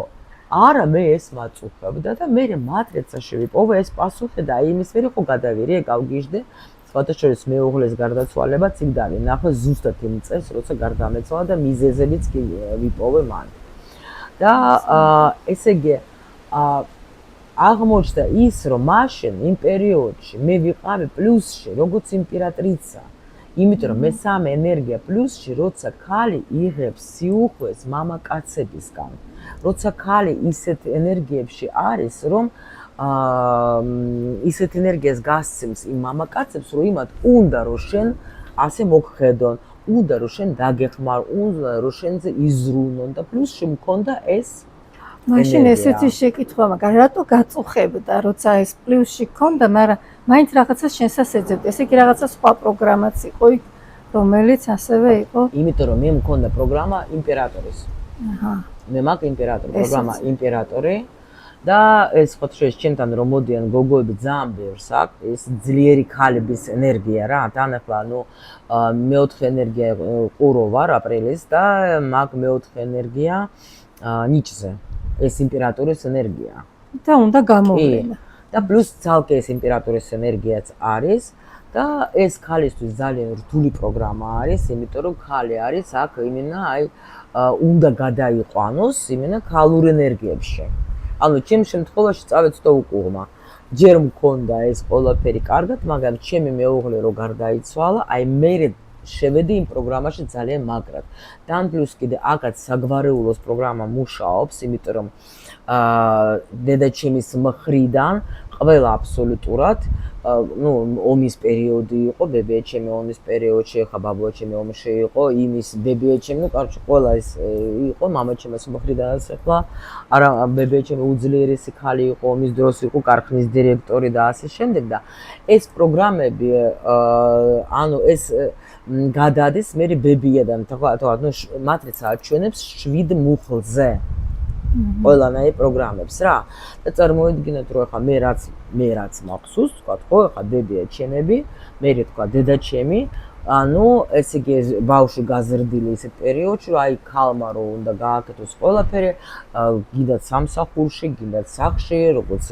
არა მე ეს მაწუხებდა და მე მატრიცაში ვიპოვე ეს პასუხი და იმის ვერ იყო გადავირი, გავგიჟდე. სხვათა შორის მეუღლეს გარდაცვალებაც იქ დავინახე ზუსტად იმ წელს, როცა გარდამეცვალა და მიზეზებიც კი ვიპოვე მან. და ესე იგი აღმოჩნდა ის, რომ მაშინ იმ პერიოდში მე ვიყავი პლუსში, როგორც იმპერატრიცა. იმიტომ რომ მესამე ენერგია პლუსში, როცა ქალი იღებს სიუხვეს მამაკაცებისგან, როცა ქალი ისეთ ენერგიებში არის, რომ ისეთ ენერგიას გასცემს იმ მამაკაცებს, რომ იმათ უნდა რომ შენ ასე მოგხედონ, უნდა რომ შენ დაგეხმარ, უნდა რომ შენზე იზრუნონ და პლუსში მქონდა ეს მაშინ ესეთი შეკითხვა მაგარ, რატო გაწუხებდა, როცა ეს პლუსში გქონდა, მაგრამ მაინც რაღაცას შენსას ეძებდა. ესე იგი რაღაცა სხვა პროგრამაც იყო იქ, რომელიც ასევე იყო. იმიტომ რომ მე მქონდა პროგრამა იმპერატორის. აჰა. მე მაქვს იმპერატორი, პროგრამა იმპერატორი და ეს ხო შეიძლება ჩემთან რომ მოდიან გოგოები ძალიან ბევრს აქვს, ეს ძლიერი ქალების ენერგია რა. თან ახლა მეოთხე ენერგია ყურო ვარ აპრილის და მაქვს მეოთხე ენერგია ნიჭზე. ეს იმპერატორის ენერგია. და უნდა გამოვლენა. და პლუს ძალკე ეს იმპერატორის ენერგიაც არის და ეს ქალისთვის ძალიან რთული პროგრამა არის, იმიტომ რომ ქალი არის აქ იმენა აი უნდა გადაიყვანოს იმენა ქალურ ენერგიებში. ანუ ჩემ შემთხვევაში წავეცდო უკუღმა. ჯერ მქონდა ეს ყველაფერი კარგად, მაგრამ ჩემი მეუღლე რო გარდაიცვალა, აი მე შევედი იმ პროგრამაში ძალიან მაგრად. თან პლუს კიდე აქაც საგვარეულოს პროგრამა მუშაობს, იმიტომ რომ დედაჩემის მხრიდან ყველა აბსოლუტურად ომის პერიოდი იყო, ბებიაჩემი ომის პერიოდში, ხა ბაბუაჩემი ომში იყო, იმის ბებიაჩემი, კარჩი ყველა ეს იყო, მამაჩემის მხრიდანაც ახლა არა ბებიაჩემი უძლიერესი ქალი იყო, ომის დროს იყო ქარხნის დირექტორი და ასე შემდეგ და ეს პროგრამები ანუ ეს გადადის მე ბებიადან თქვა მატრიცა აჩვენებს 7 მუხლზე ყველანაირ პროგრამებს რა და წარმოიდგინეთ რომ ახლა მე რაც მახსოვს თქვა ხო ახლა ბებია ჩემები მე თქვა დედა ჩემი ანუ ესე იგი ბავშვი გაზრდილი ისეთ პერიოდში, რომ აი ქალმა რო უნდა გააკეთოს ყველაფერი, გინდათ სამსახურში, გინდათ სახლში, როგორც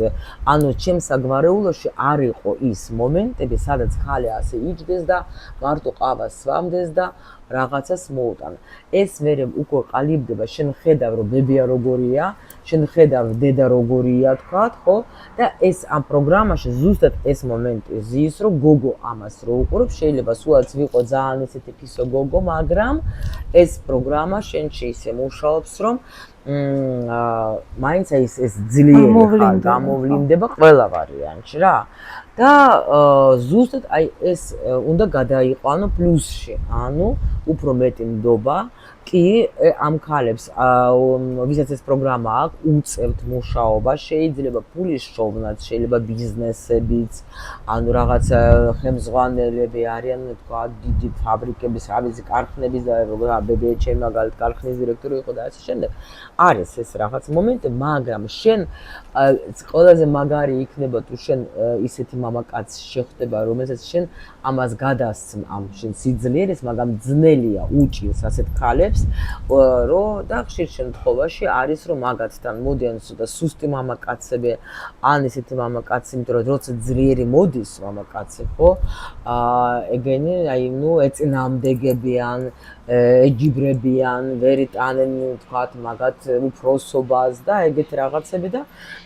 ანუ ჩემს საგვარეულოში არ იყო ის მომენტები, სადაც ხალი ასე იჯდეს და მარტო ყავას სვამდეს და რაღაცას მოუტანა. ეს მერე უკვე ყალიბდება, შენ ხედავ რომ ბებია როგორია, შენ ხედავ დედა როგორია თქვათ, ხო? და ეს ამ პროგრამაში ზუსტად ეს მომენტი ზის, რომ გოგო ამას რო უყურებს, შეიძლება სულაც ვიყო ძალიან ესეთი ფისო გოგო, მაგრამ ეს პროგრამა შენში ისე მუშაობს, რომ მაინც ეს ძლიერი ხარ, გამოვლინდება ყველა ვარიანტში რა. და ზუსტად აი ეს უნდა გადაიყვანო პლუსში, ანუ უფრო მეტი ნდობა კი ამ ქალებს, ვისაც ეს პროგრამა აქვს, უწევთ მუშაობა, შეიძლება ფულის შოვნაც, შეიძლება ბიზნესებიც, ანუ რაღაც ხელმძღვანელები არიან, თქვა, დიდი ფაბრიკების, ავიზი ქარხნების და ბებიაჩემ მაგალითად ქარხნის დირექტორი იყო და ასე შემდეგ. არის ეს რაღაც მომენტი, მაგრამ შენ ყველაზე მაგარი იქნება თუ შენ ისეთი მამაკაცი შეხვდება, რომელსაც შენ ამას გადასცემ ამ შენ სიძლიერეს, მაგრამ ძნელია უჭირს ასეთ ქალებს, რომ და ხშირ შემთხვევაში არის რომ მაგათთან მოდიან ცოტა სუსტი მამაკაცები, ან ისეთი მამაკაცი, იმიტომ რომ როცა ძლიერი მოდის მამაკაცი, ხო? ეგენი აი ნუ ეწინააღმდეგებიან, ეჯიბრებიან, ვერ იტანენ თქვათ მაგათ უფროსობას და ეგეთ რაღაცები და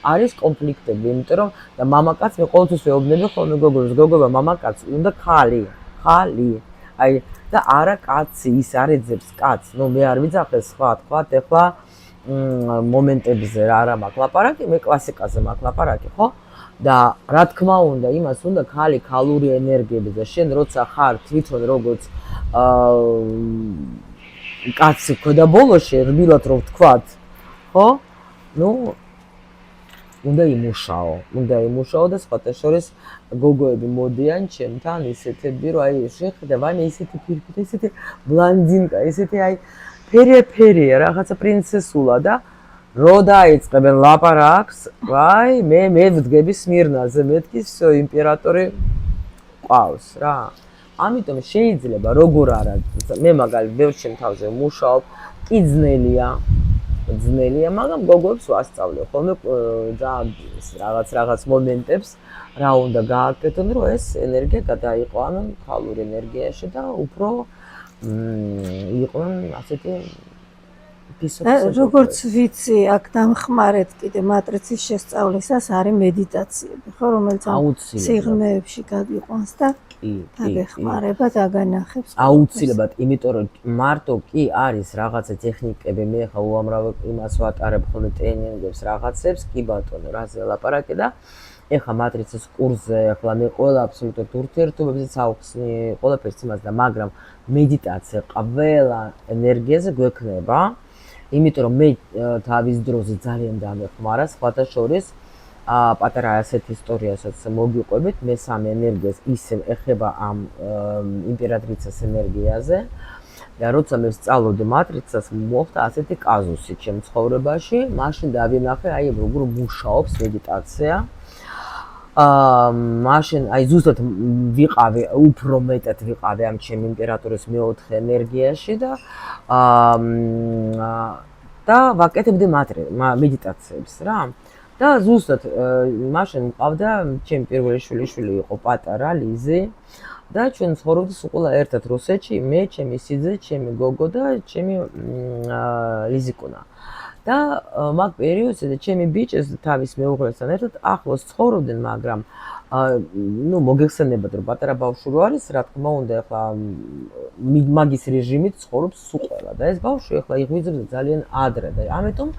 არის კონფლიქტები, იმიტომ რომ და მამაკაცს მე ყოველთვის ვეუბნები ხოლმე გოგოებს, გოგოება მამაკაცს უნდა ხალი. აი და არა კაცი ის არ ეძებს კაცს. ნუ მე არ ვიძახე სხვა თქვათ ეხლა მომენტებზე რა მაქვს ლაპარაკი, მე კლასიკაზე მაქვს ლაპარაკი, ხო? და რა თქმა უნდა, იმას უნდა ხალი ქალური ენერგიები და შენ როცა ხარ თვითონ როგორც კაცი ქვედა ბოლოში რბილად რო ვთქვათ, ხო? ნუ უნდა იმუშაო და სხვათა შორის გოგოები მოდიან ჩემთან ისეთები, რომ აი შეხედა ვანი ისეთი ფირფიტა, ისეთი ბლანდინკა, ისეთი აი ფერია, რაღაცა პრინცესულა და რო დაიწყებენ ლაპარაკს, ვაი, მე ვდგები სმირნაზე, მეთქი всё იმპერატორი ყავს რა. ამიტომ შეიძლება როგორ არა, მე მაგალითად ბევრ ჩემ თავზე მუშაობ, კი ძნელია, მაგრამ გოგოებს ვასწავლე ხოლმე ძალიან რაღაც მომენტებს, რა უნდა გააკეთონ, რომ ეს ენერგია გადაიყვანონ ქალურ ენერგიაში და უფრო იყვნენ ასეთი როგორც ვიცი, აქ დამხმარეთ კიდე მატრიცის შესწავლისას არის მედიტაციები, ხო, რომელიც სიღრმეებში გადიყვანს და დაგეხმარება და განახებს. აუცილებლად, იმიტომ რომ მარტო კი არის რაღაცა ტექნიკები, მე ხა უამრავ იმას ვატარებ ხოლმე ტრენინგებს, რაღაცებს, კი ბატონო, რაზე ლაპარაკი და ეხლა მატრიცის კურსზე, ეხლა მე ყველა აბსოლუტურად ურთიერთობებზეც ავხსნი, ყველაფერს იმას და მაგრამ მედიტაცია ყველა ენერგიაზე გვექნება. იმიტომ რომ მე თავის დროზე ძალიან დამეხმარა, სხვათა შორის პატარა ასეთ ისტორიასაც მოგიყვებით, მე სამ ენერგიას ისევ ეხება ამ იმპერატრიცას ენერგიაზე და როცა მე ვსწავლობდი მატრიცას, მოხდა ასეთი კაზუსი ჩემ ცხოვრებაში, მაშინ დავინახე აი როგორ მუშაობს მედიტაცია. მაშინ აი ზუსტად ვიყავი, უფრო მეტად ვიყავი ამ ჩემ იმპერატორის მეოთხე ენერგიაში და ვაკეთებდი მედიტაციებს რა. და ზუსტად მაშინ მყავდა ჩემი პირველი შვილი იყო პატარა ლიზი და ჩვენ ცხოვრობდით ყველა ერთად რუსეთში, მე, ჩემი სიძე, ჩემი გოგო და ჩემი ლიზიკონა. და მაგ პერიოდში და ჩემი ბიჭებს თავის მეუღლესთან ერთად ახლოს ცხოვრობდნენ, მაგრამ ნუ მოგეხსენებათ რომ პატარა ბავშვი რო არის, რა თქმა უნდა, ახლა მაგის რეჟიმით ცხოვრობს სულ ყველა და ეს ბავშვი ახლა იღვიძებს ძალიან ადრე და ამიტომ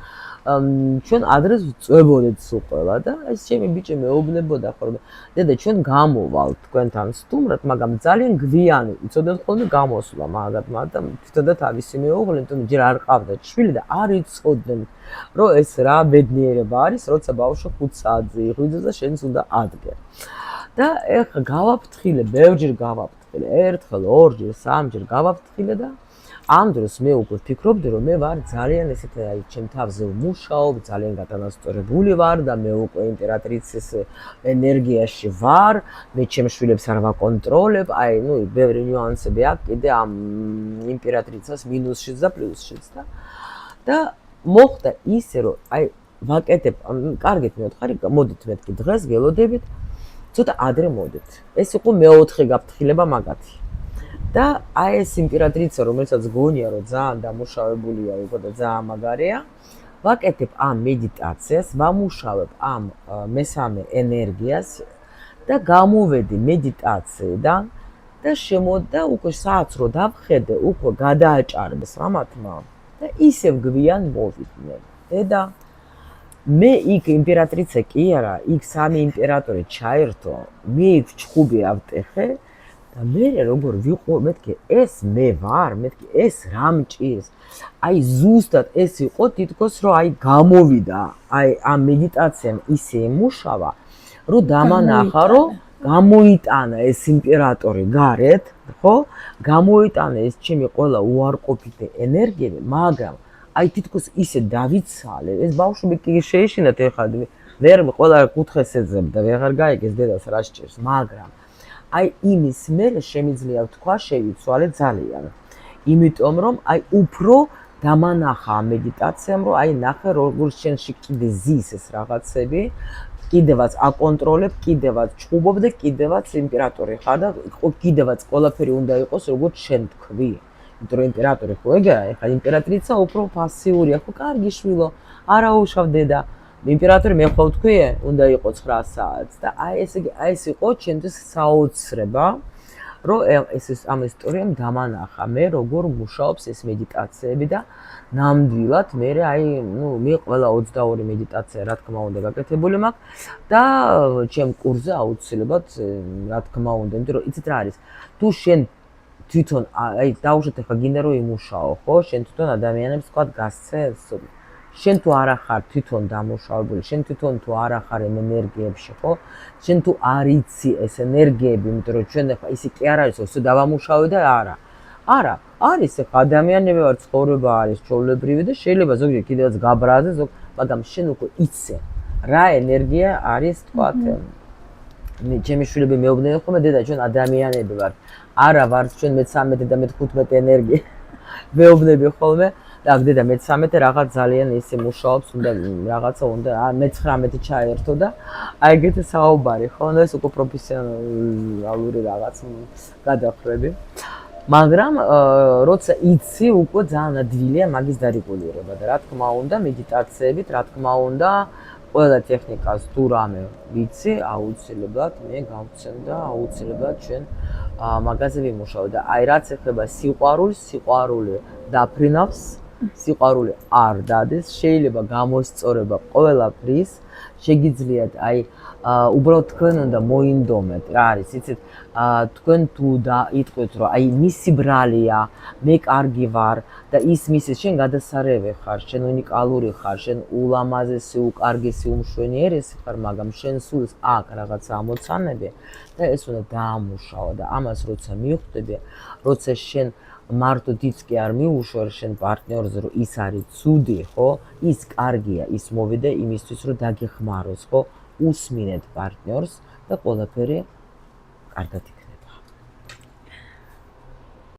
ჩვენ ადრეს ვწვებოდით სულ ყველა და ეს ჩემი ბიჭი მეუბნებოდა ხოლმე, დედა ჩვენ გამოვალთ თქვენთან სტუმრად, მაგრამ ძალიან გვიანი იცოდეთ ხოლმე გამოსვლა მაგათმა და თვითონ და თავისი მეუღლე, თუმცა ჯერ არ ყავდათ შვილი და არ იცოდნენ რომ ეს რა ბედნიერება არის, როცა ბავშვი 5 საათზე იღვიძებს და შენც უნდა ადგე. და ეხლა გავაფრთხილე, ბევრჯერ გავაფრთხილე, ერთხელ, ორჯერ, სამჯერ გავაფრთხილე და ამ დროს მე უკვე ვფიქრობდი, რომ მე ვარ ძალიან ესეთ აი ჩემ თავზე ვმუშაობ, ძალიან გათანასწორებული ვარ და მე უკვე იმპერატრიცის ენერგიაში ვარ, მე ჩემ შვილებს არ ვაკონტროლებ, აი, ნუ ბევრი ნიუანსები აქვს კიდე ამ იმპერატრიცას მინუსშიც და პლუსშიც და მოხდა ისე, რომ აი ვაკეთებ, კარგით მეუთხარი, მოდით მეთქი დღეს გელოდებით, ცოტა ადრე მოდით. ეს იყო მეოთხე გაფრთხილება მაგათი. და აი ეს იმპერატრიცა, რომელსაც გონია, რომ ძალიან დამუშავებულია უკვე და ძალიან მაგარია, ვაკეთებ ამ მედიტაციას, ვამუშავებ ამ მესამე ენერგიას და გამოვედი მედიტაციიდან და შემოდა უკვე საათს რო დავხედე, უკვე გადააჭარბეს რამათმა და ისევ გვიან მოვიდნენ. დედა მე იქ იმპერატრიცა კი არა, იქ სამი იმპერატორი ჩაერთო, მე იქ ჩხუბი ავტეხე და მე როგორ ვიყო, მეთქი ეს მე ვარ, მეთქი ეს რა მჭირს. აი ზუსტად ეს იყო თითქოს რომ აი გამოვიდა, აი ამ მედიტაციამ ისე ემუშავა, რომ დამანახა, რომ გამოიტანა ეს იმპერატორი გარეთ, ხო? გამოიტანა ეს ჩემი ყველა უარყოფითი ენერგიები, მაგრამ აი თითქოს ისე დავიცალე, ეს ბავშვები კი შეეშინათ ეხლა ვერ ყველა კუთხეს ეძებ და ვეღარ გაიგეს დედას რა სჭირს, მაგრამ აი იმის მერე შემიძლია ვთქვა შეიცვალე ძალიან. იმიტომ რომ აი უფრო დამანახა მედიტაციამ, რომ აი ნახე როგორ შენში კიდე ზის ეს რაღაცები, კიდევაც აკონტროლებ, კიდევაც ჩხუბობ და კიდევაც იმპერატორი ხარ და კიდევაც ყველაფერი უნდა იყოს როგორც შენ თქვი. იმიტომ რომ იმპერატორი ხო ეგაა, ეხლა იმპერატრიცა უფრო პასიურია, ხო კარგი შვილო, არა უშავ დედა. იმპერატორი მე ხო ვთქვი, უნდა იყოს 9 საათს და აი ეს იყო ჩემთვის საოცრება, რომ ეს ამ ისტორიამ დამანახა მე როგორ მუშაობს ეს მედიტაციები და ნამდვილად მე აი ნუ მე ყველა 22 მედიტაცია რა თქმა უნდა გაკეთებული მაქვს და ჩემ კურსზე აუცილებლად რა თქმა უნდა, იმიტომ რომ იცით რა არის, თუ შენ თვითონ აი დაუშვათ ახლა გინდა რომ იმუშაო, ხო? შენ თვითონ ადამიანებს თქვა გასცეს. შენ თუ არა ხარ თვითონ დამუშავებული, შენ თვითონ თუ არა ხარ ამ ენერგიებში, ხო? შენ თუ არ იცი ეს ენერგიები, იმიტომ რომ ჩვენ ახლა ისე კი არ არის, რომ დავამუშავე და არა. არა, არის ახლა ადამიანები ვარ, ცხოვრება არის ჩვეულებრივი და შეიძლება ზოგიერთი კიდევაც გაბრაზე, მაგრამ შენ უკვე იცი რა ენერგია არის, თქვათ, ჩემი შვილები მეუბნებიან ხოლმე, დედა, ჩვენ ადამიანები ვართ. არა ვართ ჩვენ მე-13 და მე-15 ენერგია. მეუბნები ხოლმე და დედა მე-13 რაღაც ძალიან ისე მუშაობს, უნდა რაღაცა უნდა მე-19 ჩაერთო და აი ეგეთი საუბარი, ხო? ეს უკვე პროფესიონალური რაღაც გადახრები. მაგრამ როცა იცი, უკვე ძალიან ადვილია მაგის დარეგულირება და რა თქმა უნდა, მედიტაციებით, რა თქმა უნდა, ყველა ტექნიკას თუ რამე ვიცი, აუცილებლად მე გავცემ და აუცილებლად ჩვენ მაგაზე ვიმუშავო და აი რაც ეხება სიყვარულს, სიყვარული დაფრინავს, სიყვარული არ დადეს, შეიძლება გამოსწორება ყველაფრის, შეგიძლიათ აი უბრალოდ თქვენ უნდა მოინდომეთ, რა არის, იცით, თქვენ თუ დაიტყვით, რომ აი მისი ბრალია, მე კარგი ვარ და ის მისის შენ გადასარევი ხარ, შენ უნიკალური ხარ, შენ ულამაზესი, უკარგესი, უმშვენიერესი ხარ, მაგრამ შენ სულს აქ რაღაცა ამოცანები და ეს უნდა დაამუშავა და ამას როცა მივხვდები, როცა შენ მარტო დიც კი არ მიუშვარ შენ პარტნიორზე, რომ ის არის ცუდი, ხო? ის კარგია, ის მოვიდა იმისთვის, რომ დაგეხმაროს, ხო? უსმინეთ პარტნიორს და ყველაფერი კარგად იქნება.